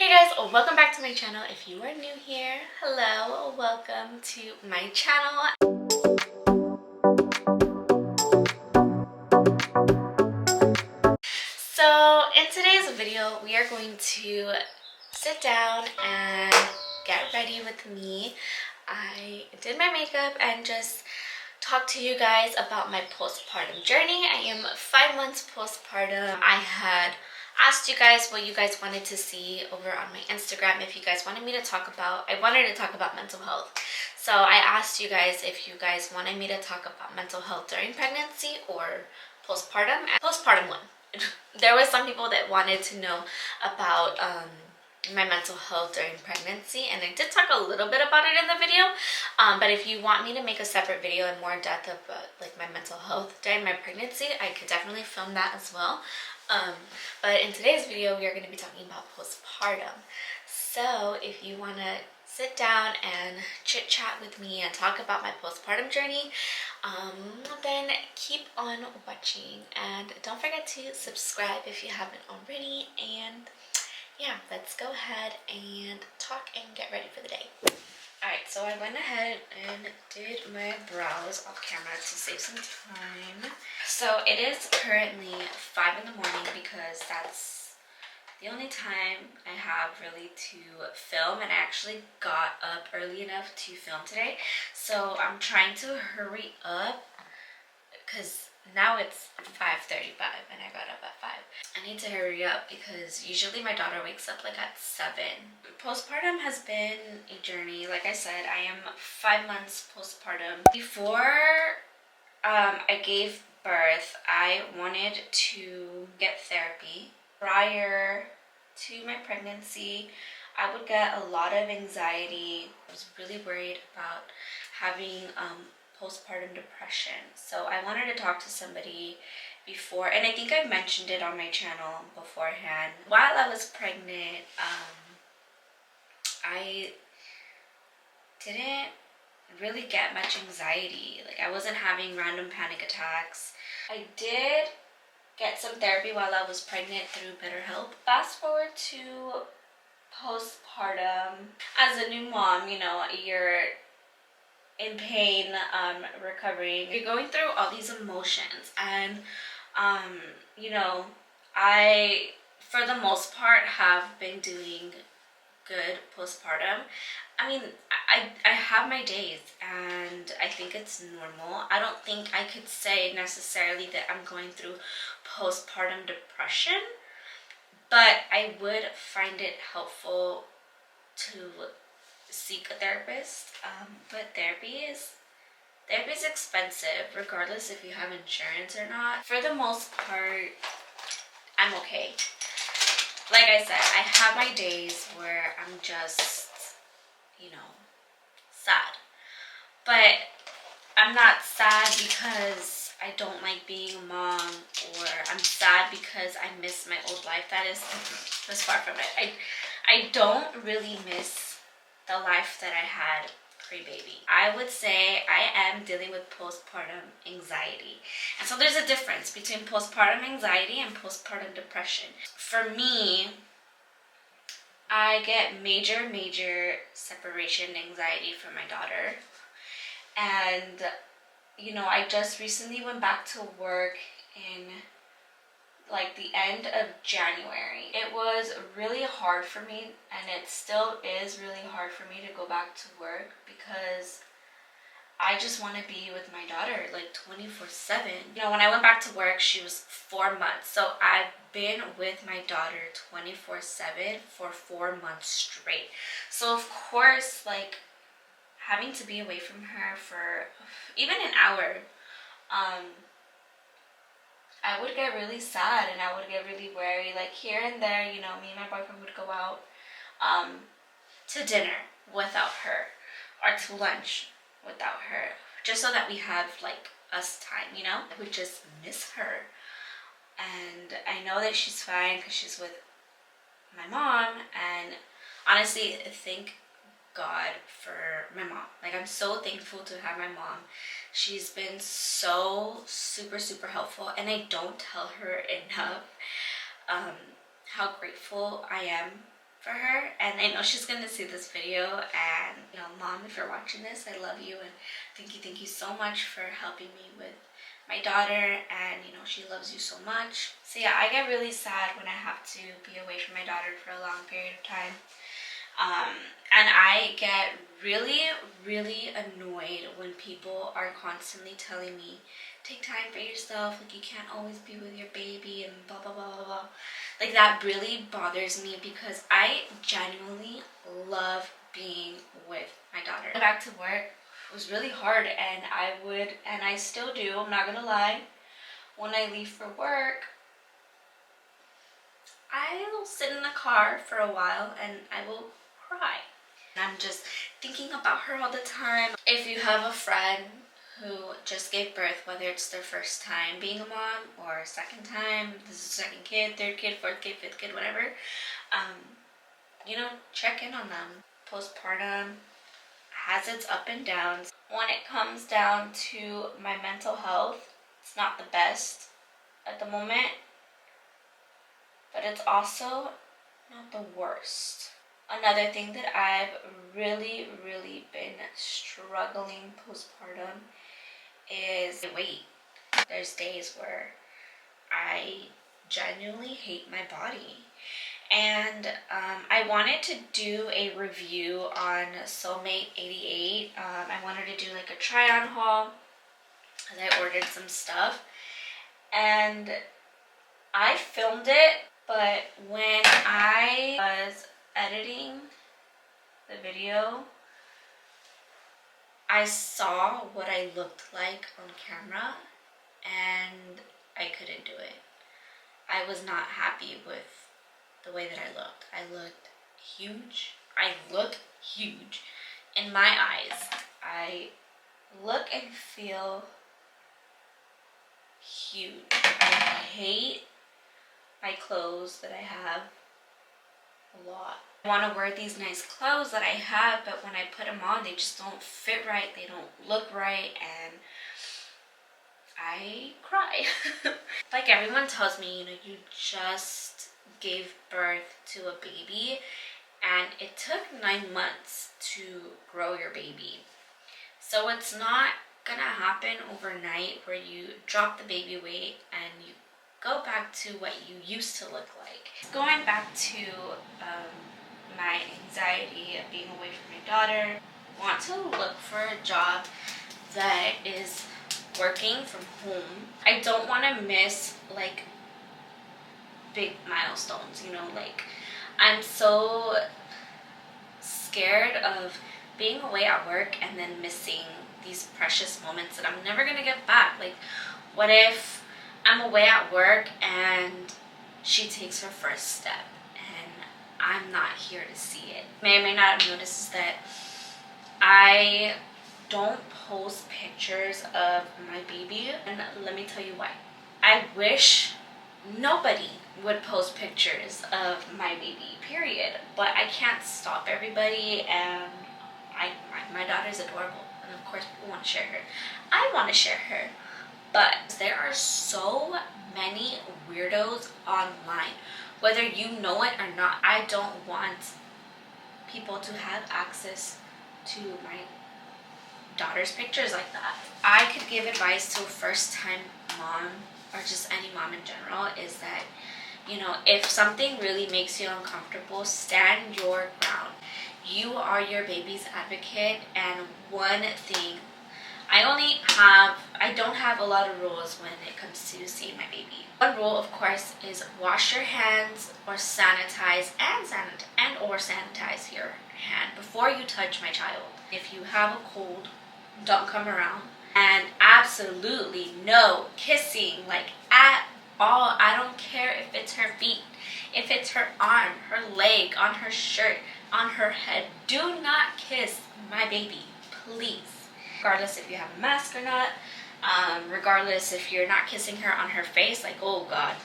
Hey guys, welcome back to my channel. If you are new here, hello, welcome to my channel. So in today's video, we are going to sit down and get ready with me. I did my makeup and just talk to you guys about my postpartum journey. I am 5 months postpartum. I had asked you guys what you guys wanted to see over on my Instagram. If you guys wanted me to talk about, I wanted to talk about mental health. So I asked you guys if you guys wanted me to talk about mental health during pregnancy or postpartum. Postpartum one. There were some people that wanted to know about my mental health during pregnancy, and I did talk a little bit about it in the video, but if you want me to make a separate video in more depth about like my mental health during my pregnancy, I could definitely film that as well. But in today's video, we are going to be talking about postpartum. So if you want to sit down and chit chat with me and talk about my postpartum journey, then keep on watching, and don't forget to subscribe if you haven't already. And yeah, let's go ahead and talk and get ready for the day. Alright, so I went ahead and did my brows off camera to save some time. So it is currently 5 in the morning because that's the only time I have really to film, and I actually got up early enough to film today. So I'm trying to hurry up because now it's 5:35 and I got up at 5. I need to hurry up because usually my daughter wakes up like at 7. Postpartum has been a journey. Like I said, I am 5 months postpartum. Before I gave birth, I wanted to get therapy. Prior to my pregnancy, I would get a lot of anxiety. I was really worried about having postpartum depression. So I wanted to talk to somebody before, and I think I mentioned it on my channel beforehand. While I was pregnant, I didn't really get much anxiety. Like, I wasn't having random panic attacks. I did get some therapy while I was pregnant through BetterHelp. Fast forward to postpartum. As a new mom, you know, you're in pain, recovering. You're going through all these emotions, and you know, I, for the most part, have been doing good postpartum. I mean, I have my days, and I think it's normal. I don't think I could say necessarily that I'm going through postpartum depression, but I would find it helpful to seek a therapist. But therapy is expensive, regardless if you have insurance or not. For the most part, I'm okay. Like I said, I have my days where I'm just, you know, sad. But I'm not sad because I don't like being a mom, or I'm sad because I miss my old life. That is far from it. I don't really miss the life that I had pre-baby. I would say I am dealing with postpartum anxiety. And so there's a difference between postpartum anxiety and postpartum depression. For me, I get major separation anxiety from my daughter. And, you know, I just recently went back to work in like the end of January. It was really hard for me, and it still is really hard for me to go back to work because I just want to be with my daughter like 24/7. You know, when I went back to work, she was 4 months. So I've been with my daughter 24/7 for 4 months straight. So of course, like, having to be away from her for even an hour, I would get really sad, and I would get really worried. Like, here and there, you know, me and my boyfriend would go out to dinner without her, or to lunch without her, just so that we have like us time, you know. I would just miss her, and I know that she's fine because she's with my mom. And honestly, thank God for my mom. Like, I'm so thankful to have my mom. She's been so super helpful, and I don't tell her enough how grateful I am for her, and I know she's gonna see this video. And Mom, if you're watching this, I love you, and thank you so much for helping me with my daughter, and she loves you so much. So yeah, I get really sad when I have to be away from my daughter for a long period of time. And I get really, really annoyed when people are constantly telling me, take time for yourself, like you can't always be with your baby and blah, blah, blah, blah, blah. Like that really bothers me because I genuinely love being with my daughter. Back to work was really hard, and I still do, I'm not gonna lie. When I leave for work, I will sit in the car for a while and I will cry. I'm just thinking about her all the time. If you have a friend who just gave birth, whether it's their first time being a mom or second time, this is second kid, third kid, fourth kid, fifth kid, whatever, check in on them. Postpartum has its up and downs. When it comes down to my mental health, it's not the best at the moment, but it's also not the worst. Another thing that I've really, really been struggling postpartum is weight. There's days where I genuinely hate my body. And I wanted to do a review on Soulmate 88. I wanted to do like a try-on haul, as I ordered some stuff. And I filmed it, but when I was editing the video, I saw what I looked like on camera and I couldn't do it. I was not happy with the way that I looked. I looked huge. I look huge in my eyes. I look and feel huge. I hate my clothes that I have a lot. I want to wear these nice clothes that I have, but when I put them on, they just don't fit right. They don't look right, and I cry. Like everyone tells me, you just gave birth to a baby, and it took 9 months to grow your baby. So it's not gonna happen overnight where you drop the baby weight and you go back to what you used to look like. Going back to my anxiety of being away from my daughter, I want to look for a job that is working from home. I don't want to miss like big milestones, like I'm so scared of being away at work and then missing these precious moments that I'm never gonna get back. Like, what if I'm away at work and she takes her first step and I'm not here to see it? May or may not have noticed is that I don't post pictures of my baby, and let me tell you why. I wish nobody would post pictures of my baby, period, but I can't stop everybody, and my daughter's adorable, and of course people want to share her. I want to share her, but there are so many weirdos online, whether you know it or not. I don't want people to have access to my daughter's pictures like that. I could give advice to a first-time mom, or just any mom in general, is that, if something really makes you uncomfortable, stand your ground. You are your baby's advocate, and one thing, I don't have a lot of rules when it comes to seeing my baby. One rule, of course, is wash your hands or sanitize or sanitize your hand before you touch my child. If you have a cold, don't come around. And absolutely no kissing, like at all. I don't care if it's her feet, if it's her arm, her leg, on her shirt, on her head. Do not kiss my baby, please. Regardless if you have a mask or not, regardless if you're not kissing her on her face, like, oh God.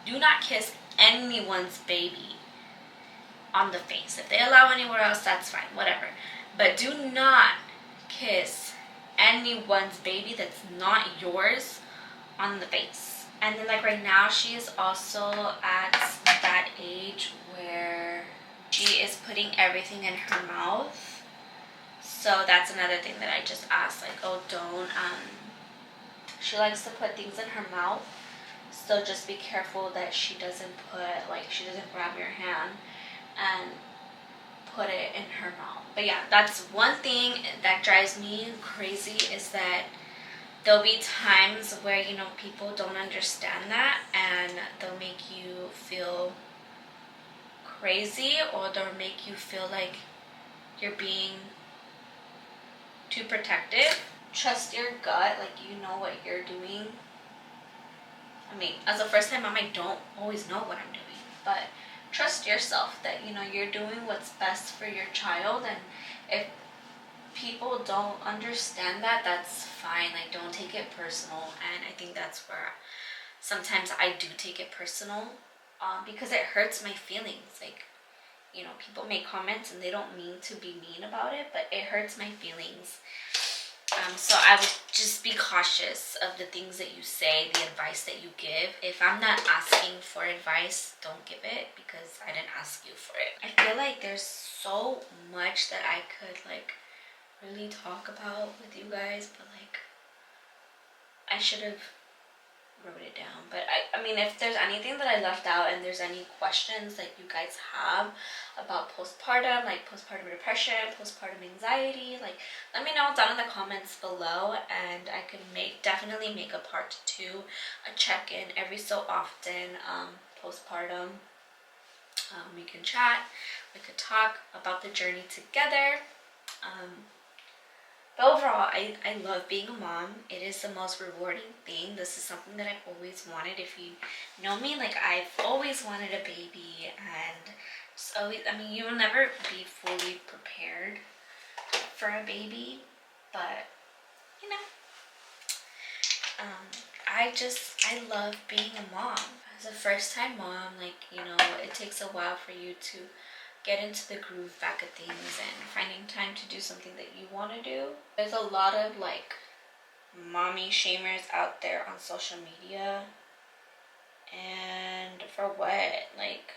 Do not kiss anyone's baby on the face. If they allow anywhere else, that's fine, whatever. But do not kiss anyone's baby that's not yours on the face. And then like right now she is also at that age where she is putting everything in her mouth. So that's another thing that I just asked, like, oh, don't, she likes to put things in her mouth. So just be careful that she doesn't grab your hand and put it in her mouth. But yeah, that's one thing that drives me crazy, is that there'll be times where, you know, people don't understand that and they'll make you feel crazy, or they'll make you feel like you're being too protective. Trust your gut, like you know what you're doing. I mean, as a first time mom, I don't always know what I'm doing, but trust yourself that, you know, you're doing what's best for your child. And if people don't understand that, that's fine. Like, don't take it personal. And I think that's where sometimes I do take it personal, because it hurts my feelings. Like, you know, people make comments and they don't mean to be mean about it, but it hurts my feelings. So I would just be cautious of the things that you say, the advice that you give. If I'm not asking for advice, don't give it, because I didn't ask you for it. I feel like there's so much that I could like really talk about with you guys, but like I should have wrote it down. But I mean, if there's anything that I left out and there's any questions that you guys have about postpartum, like postpartum depression, postpartum anxiety, like let me know down in the comments below, and I can definitely make a part 2, a check-in every so often. Postpartum, we can chat, we could talk about the journey together. But overall, I love being a mom. It is the most rewarding thing. This is something that I've always wanted. If you know me, like I've always wanted a baby, and just always, I mean, you will never be fully prepared for a baby, but you know, I love being a mom. As a first time mom, like, you know, it takes a while for you to get into the groove back of things and finding time to do something that you want to do. There's a lot of like mommy shamers out there on social media, and for what? Like,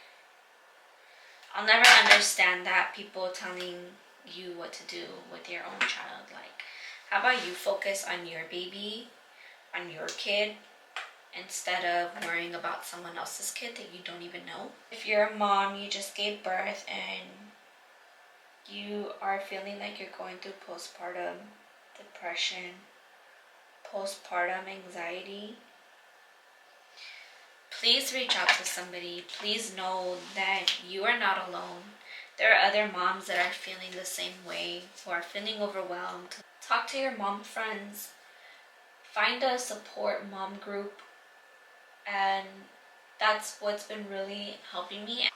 I'll never understand that, people telling you what to do with your own child. Like, how about you focus on your baby, on your kid, instead of worrying about someone else's kid that you don't even know. If you're a mom, you just gave birth, and you are feeling like you're going through postpartum depression, postpartum anxiety, please reach out to somebody. Please know that you are not alone. There are other moms that are feeling the same way, who are feeling overwhelmed. Talk to your mom friends. Find a support mom group. And that's what's been really helping me.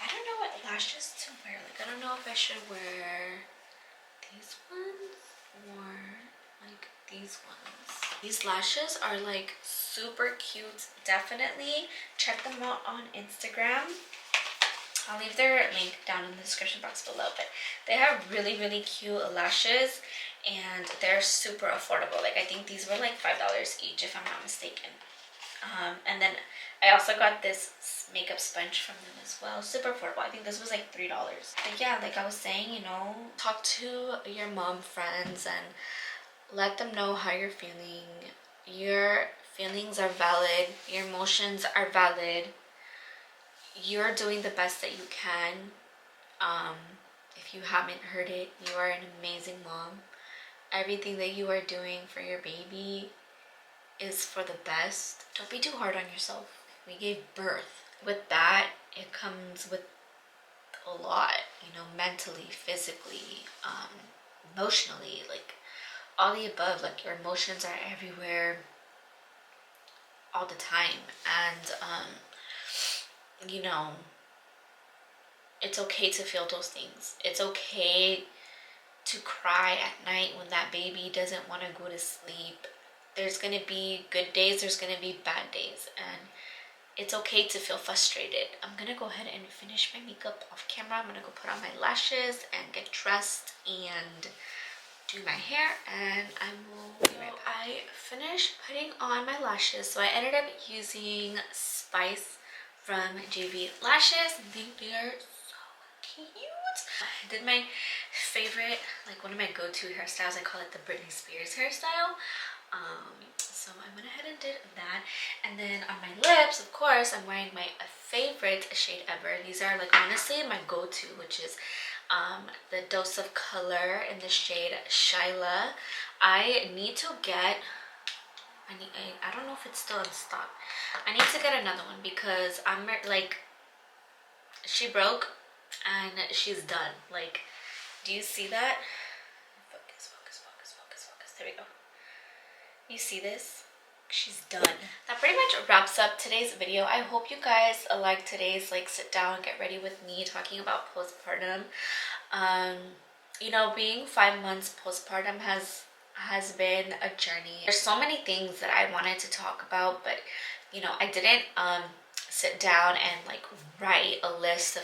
I don't know what lashes to wear. Like, I don't know if I should wear these ones or like these ones. These lashes are like super cute. Definitely check them out on Instagram. I'll leave their link down in the description box below, but they have really, really cute lashes, and they're super affordable. Like, I think these were like $5 each, if I'm not mistaken. And then I also got this makeup sponge from them as well. Super affordable. I think this was like $3. But yeah, like I was saying, you know, talk to your mom friends and let them know how you're feeling. Your feelings are valid. Your emotions are valid. You're doing the best that you can. If you haven't heard it, you are an amazing mom. Everything that you are doing for your baby is for the best. Don't be too hard on yourself. We gave birth. With that, it comes with a lot, you know, mentally, physically, emotionally, like all the above. Like, your emotions are everywhere all the time, and you know, it's okay to feel those things. It's okay to cry at night when that baby doesn't want to go to sleep. There's going to be good days, there's going to be bad days, and it's okay to feel frustrated. I'm going to go ahead and finish my makeup off camera. I'm going to go put on my lashes and get dressed and do my hair and I will be right back. I finished putting on my lashes, so I ended up using Spice from JV Lashes. I think they are so cute. I did my favorite, like one of my go-to hairstyles. I call it the Britney Spears hairstyle. So I went ahead and did that. And then on my lips, of course, I'm wearing my favorite shade ever. These are like honestly my go-to, which is the Dose of Color in the shade Shyla. I need to get, I don't know if it's still in stock. I need to get another one because I'm like, she broke and she's done. Like, do you see that? Focus, focus, focus, focus, focus. There we go. You see this? She's done. That pretty much wraps up today's video. I hope you guys like today's like sit down, get ready with me talking about postpartum. You know, being 5 months postpartum has been a journey. There's so many things that I wanted to talk about, but you know, I didn't sit down and like write a list of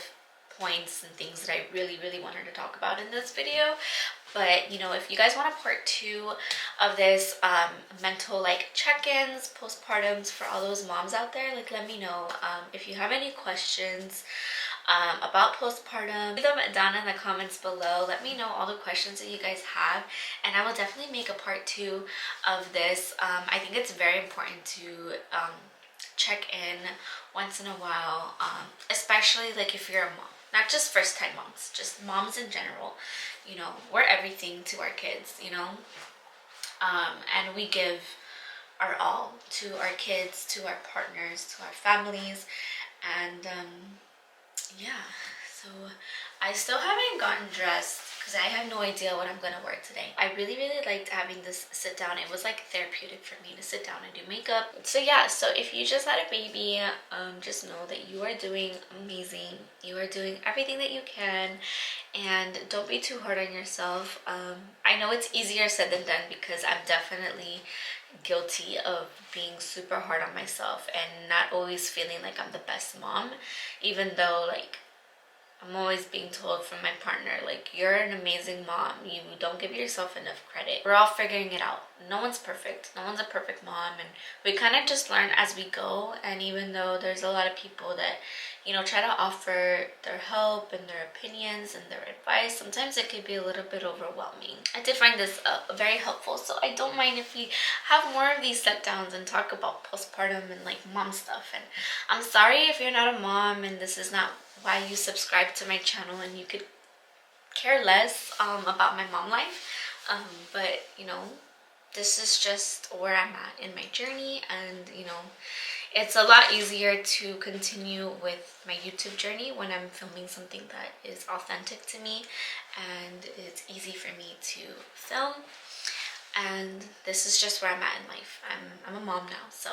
points and things that I really wanted to talk about in this video. But you know, if you guys want a part 2 of this mental like check-ins, postpartums for all those moms out there, like let me know. If you have any questions about postpartum, leave them down in the comments below. Let me know all the questions that you guys have, and I will definitely make a part 2 of this. I think it's very important to check in once in a while, especially like if you're a mom, not just first time moms, just moms in general. You know, we're everything to our kids, you know, and we give our all to our kids, to our partners, to our families, and yeah, so I still haven't gotten dressed because I have no idea what I'm gonna wear today. I really liked having this sit down. It was like therapeutic for me to sit down and do makeup. So yeah, so if you just had a baby, just know that you are doing amazing. You are doing everything that you can, and don't be too hard on yourself. I know it's easier said than done because I'm definitely guilty of being super hard on myself and not always feeling like I'm the best mom, even though like I'm always being told from my partner, like, you're an amazing mom. You don't give yourself enough credit. We're all figuring it out. No one's perfect. No one's a perfect mom. And we kind of just learn as we go. And even though there's a lot of people that, you know, try to offer their help and their opinions and their advice, sometimes it could be a little bit overwhelming. I did find this very helpful. So I don't mind if we have more of these sit downs and talk about postpartum and like mom stuff. And I'm sorry if you're not a mom and this is not why you subscribe to my channel and you could care less about my mom life, but you know, this is just where I'm at in my journey, and you know, it's a lot easier to continue with my YouTube journey when I'm filming something that is authentic to me and it's easy for me to film. And this is just where I'm at in life. I'm a mom now, so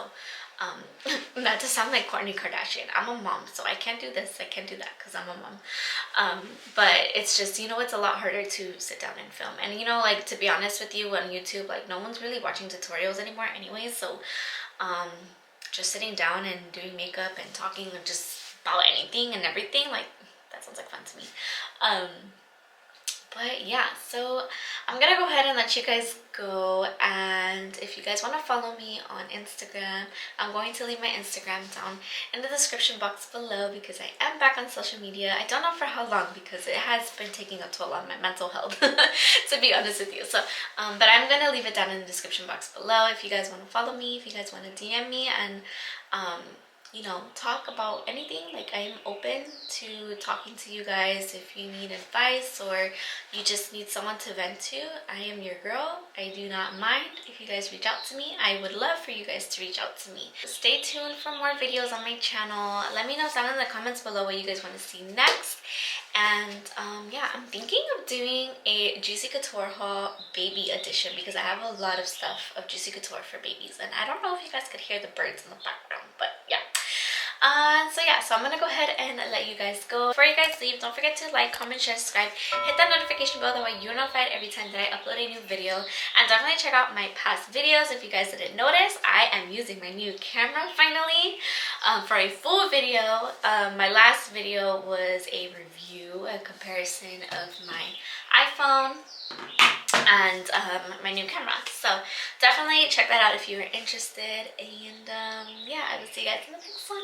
not to sound like Kourtney Kardashian, I'm a mom, so I can't do this, I can't do that because I'm a mom. But it's just, you know, it's a lot harder to sit down and film. And you know, like, to be honest with you, on YouTube, like, no one's really watching tutorials anymore anyways, so just sitting down and doing makeup and talking just about anything and everything, like, that sounds like fun to me. But yeah, so I'm gonna go ahead and let you guys go, and if you guys want to follow me on Instagram, I'm going to leave my Instagram down in the description box below because I am back on social media. I don't know for how long because it has been taking a toll on my mental health, to be honest with you. So but I'm gonna leave it down in the description box below if you guys want to follow me, if you guys want to DM me and you know, talk about anything. Like, I am open to talking to you guys. If you need advice or you just need someone to vent to, I am your girl. I do not mind if you guys reach out to me. I would love for you guys to reach out to me. Stay tuned for more videos on my channel. Let me know down in the comments below what you guys want to see next. And yeah, I'm thinking of doing a Juicy Couture haul baby edition because I have a lot of stuff of Juicy Couture for babies, and I don't know if you guys could hear the birds in the background, but yeah. So yeah, so I'm gonna go ahead and let you guys go. Before you guys leave, don't forget to like, comment, share, subscribe, hit that notification bell, that way you're notified every time that I upload a new video. And definitely check out my past videos. If you guys didn't notice, I am using my new camera finally for a full video. My last video was a review, a comparison of my iPhone and my new camera. So definitely check that out if you're interested. And yeah, I will see you guys in the next one.